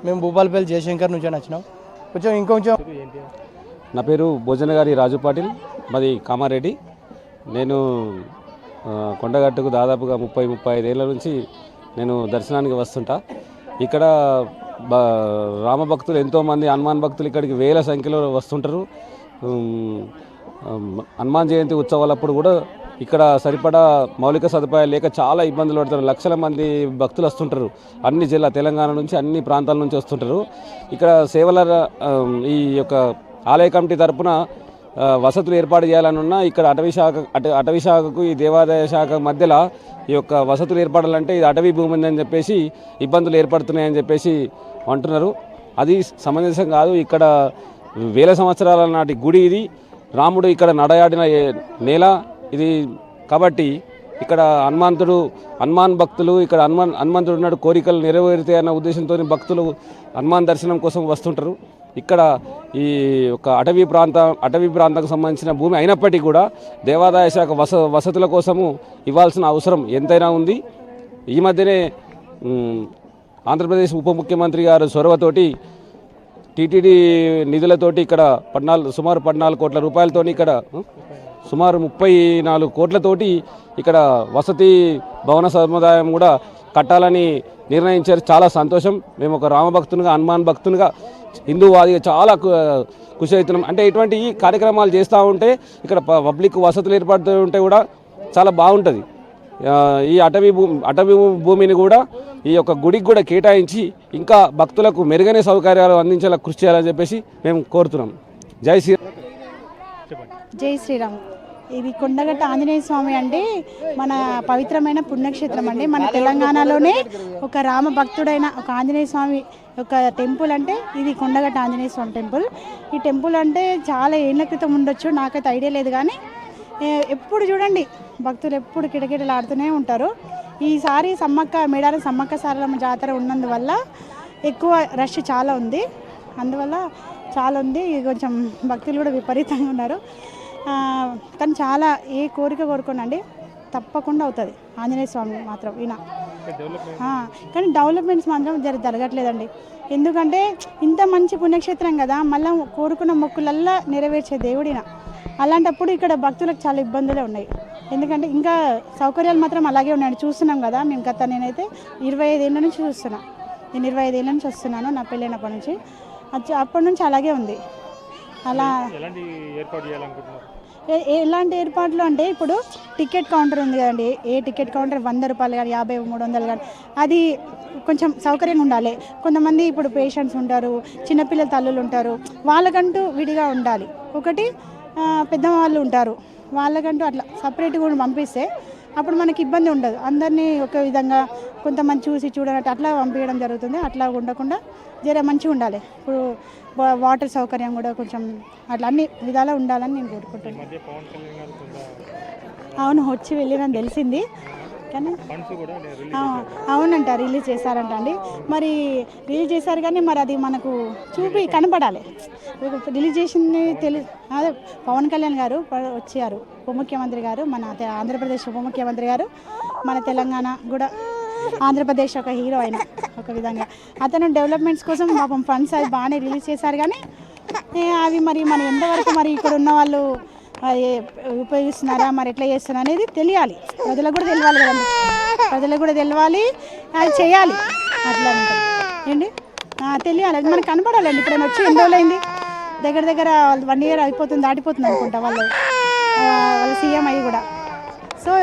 మేము భూపాలపల్లి జయశంకర్ నుంచి వచ్చినాం. ఇంకొంచెం నా పేరు భోజనగారి రాజు పాటిల్, మాది కామారెడ్డి. నేను కొండగట్టుకు దాదాపుగా 35 ఏళ్ళ నుంచి నేను దర్శనానికి వస్తుంటా. ఇక్కడ రామభక్తులు ఎంతోమంది, హనుమాన్ భక్తులు ఇక్కడికి వేల సంఖ్యలో వస్తుంటారు. హనుమాన్ జయంతి ఉత్సవాలప్పుడు కూడా ఇక్కడ సరిపడా మౌలిక సదుపాయాలు లేక చాలా ఇబ్బందులు పడుతున్నారు. లక్షల మంది భక్తులు వస్తుంటారు. అన్ని జిల్లా తెలంగాణ నుంచి అన్ని ప్రాంతాల నుంచి వస్తుంటారు. ఇక్కడ సేవల ఈ యొక్క ఆలయ కమిటీ తరపున వసతులు ఏర్పాటు చేయాలనున్నా ఇక్కడ అటవీ శాఖకు ఈ దేవాదాయ శాఖ మధ్యలో ఈ యొక్క వసతులు ఏర్పడాలంటే ఇది అటవీ భూమి ఉందని చెప్పేసి ఇబ్బందులు ఏర్పడుతున్నాయని చెప్పేసి అంటున్నారు. అది సమంజసం కాదు. ఇక్కడ వేల సంవత్సరాల నాటి గుడి ఇది. రాముడు ఇక్కడ నడయాడిన నేల ఇది. కాబట్టి ఇక్కడ హనుమాన్ భక్తులు ఇక్కడ హనుమంతుడు ఉన్నాడు, కోరికలు నెరవేరుతాయి అన్న ఉద్దేశంతో భక్తులు హనుమాన్ దర్శనం కోసం వస్తుంటారు. ఇక్కడ ఈ ఒక అటవీ ప్రాంతానికి సంబంధించిన భూమి అయినప్పటికీ కూడా దేవాదాయ శాఖ వసతుల కోసము ఇవ్వాల్సిన అవసరం ఎంతైనా ఉంది. ఈ మధ్యనే ఆంధ్రప్రదేశ్ ఉప ముఖ్యమంత్రి గారు చొరవతోటి టీటీడీ నిధులతోటి ఇక్కడ సుమారు 14 కోట్ల రూపాయలతోని ఇక్కడ సుమారు 34 కోట్లతోటి ఇక్కడ వసతి భవన సముదాయం కూడా కట్టాలని నిర్ణయించారు. చాలా సంతోషం. మేము ఒక రామభక్తునిగా, హనుమాన్ భక్తునిగా, హిందూవాదిగా చాలా ఖుషి అవుతున్నాం. అంటే ఇటువంటి ఈ కార్యక్రమాలు చేస్తూ ఉంటే ఇక్కడ పబ్లిక్ వసతులు ఏర్పడుతూ ఉంటే కూడా చాలా బాగుంటుంది. ఈ అటవీ భూమిని కూడా ఈ యొక్క గుడికి కూడా కేటాయించి ఇంకా భక్తులకు మెరుగైన సౌకర్యాలు అందించేలా కృషి చేయాలని చెప్పేసి మేము కోరుతున్నాం. జై శ్రీరామ్. జై శ్రీరామ్. ఇది కొండగట్ట ఆంజనేయ స్వామి అంటే మన పవిత్రమైన పుణ్యక్షేత్రం అండి. మన తెలంగాణలోనే ఒక రామ భక్తుడైన ఒక ఆంజనేయ స్వామి ఒక టెంపుల్ అంటే ఇది కొండగట్ట ఆంజనేయ స్వామి టెంపుల్. ఈ టెంపుల్ అంటే చాలా ఏళ్ల క్రితం ఉండొచ్చు, నాకైతే ఐడియా లేదు. కానీ ఎప్పుడు చూడండి భక్తులు ఎప్పుడు కిటకిటలాడుతూనే ఉంటారు. ఈసారి మేడారం సమ్మక్క సారలమ్మ జాతర ఉన్నందువల్ల ఎక్కువ రష్ చాలా ఉంది. అందువల్ల చాలా ఉంది. కొంచెం భక్తులు కూడా విపరీతంగా ఉన్నారు. కానీ చాలా ఏ కోరిక కోరుకోనండి తప్పకుండా అవుతుంది. ఆంజనేయ స్వామి మాత్రం ఈయన కానీ డెవలప్మెంట్స్ మాత్రం జరగట్లేదండి. ఎందుకంటే ఇంత మంచి పుణ్యక్షేత్రం కదా, మళ్ళీ కోరుకున్న మొక్కులల్లా నెరవేర్చే దేవుడిన. అలాంటప్పుడు ఇక్కడ భక్తులకు చాలా ఇబ్బందులే ఉన్నాయి. ఎందుకంటే ఇంకా సౌకర్యాలు మాత్రం అలాగే ఉన్నాయండి. చూస్తున్నాం కదా మేము నేనైతే 25 ఏళ్ళ నుంచి చూస్తున్నా. నేను 25 ఏళ్ళ నుంచి వస్తున్నాను, నా పెళ్ళైనప్పటి నుంచి. అప్పటి నుంచి అలాగే ఉంది. అలా ఎలాంటి ఏర్పాట్లు అంటే ఇప్పుడు టికెట్ కౌంటర్ ఉంది కదండి. ఏ టికెట్ కౌంటర్ 100 రూపాయలు కానీ 50, 300 కానీ అది కొంచెం సౌకర్యంగా ఉండాలి. కొంతమంది ఇప్పుడు పేషెంట్స్ ఉంటారు, చిన్నపిల్లల తల్లులు ఉంటారు, వాళ్ళకంటూ విడిగా ఉండాలి. ఒకటి పెద్దవాళ్ళు ఉంటారు, వాళ్ళకంటూ అట్లా సపరేట్గా కూడా పంపిస్తే అప్పుడు మనకి ఇబ్బంది ఉండదు. అందరినీ ఒక విధంగా కొంతమంది చూడనట్టు అట్లా పంపించడం జరుగుతుంది. అట్లా ఉండకుండా మంచిగా ఉండాలి. ఇప్పుడు వాటర్ సౌకర్యం కూడా కొంచెం అట్లా అన్ని విధాలా ఉండాలని నేను కోరుకుంటున్నాను. అవును, వచ్చి వెళ్ళినని తెలిసింది. కానీ అవునంట, రిలీజ్ చేశారంట అండి. మరి రిలీజ్ చేశారు కానీ మరి అది మనకు కనపడాలి. రిలీజ్ చేసింది అదే పవన్ కళ్యాణ్ గారు వచ్చారు, ఉప ముఖ్యమంత్రి గారు, మన ఆంధ్రప్రదేశ్ ఉప ముఖ్యమంత్రి గారు, మన తెలంగాణ కూడా ఆంధ్రప్రదేశ్ ఒక హీరో అయిన ఒక విధంగా అతను డెవలప్మెంట్స్ కోసం పాపం ఫండ్స్ అది బాగానే రిలీజ్ చేశారు. కానీ అవి మరి మనం ఎంతవరకు మరి ఇక్కడ ఉన్న వాళ్ళు ఉపయోగిస్తున్నారా, మరి ఎట్లా చేస్తున్నారు అనేది తెలియాలి. ప్రజలకు కూడా తెలియాలి కదండి, ప్రజలకు కూడా తెలియాలి, అది చేయాలి. అట్లా ఏంటి తెలియాలి, అది మనకు కనపడాలండి. ఇప్పుడు వచ్చి ఎన్ని రోజులైంది, దగ్గర 1 year దాటిపోతుంది అనుకుంటా వాళ్ళ సీఎం అయ్యి కూడా. సో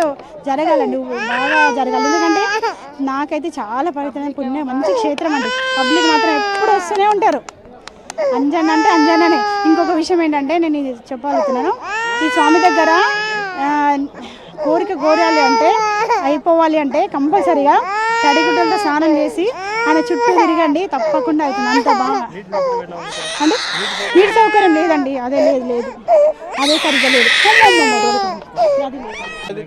జరగాలండి, బాగా జరగాలి. ఎందుకంటే నాకైతే చాలా పవిత్రమైన మంచి క్షేత్రం అండి. పబ్లిక్ మాత్రం ఎప్పుడు వస్తూనే ఉంటారు. అంజన్న అంటే అంజన్ననే. ఇంకొక విషయం ఏంటంటే నేను ఇది చెప్పగలుగుతున్నాను, ఈ స్వామి దగ్గర కోరిక కోరాలి అంటే అయిపోవాలి అంటే కంపల్సరీగా తడిగుడ్డలతో స్నానం చేసి ఆయన చుట్టూ తిరగండి, తప్పకుండా అవుతుంది. అంత బాగా అంటే నీటి సౌకర్యం లేదండి, అదే లేదు, అదే సరిగ్గా లేదు.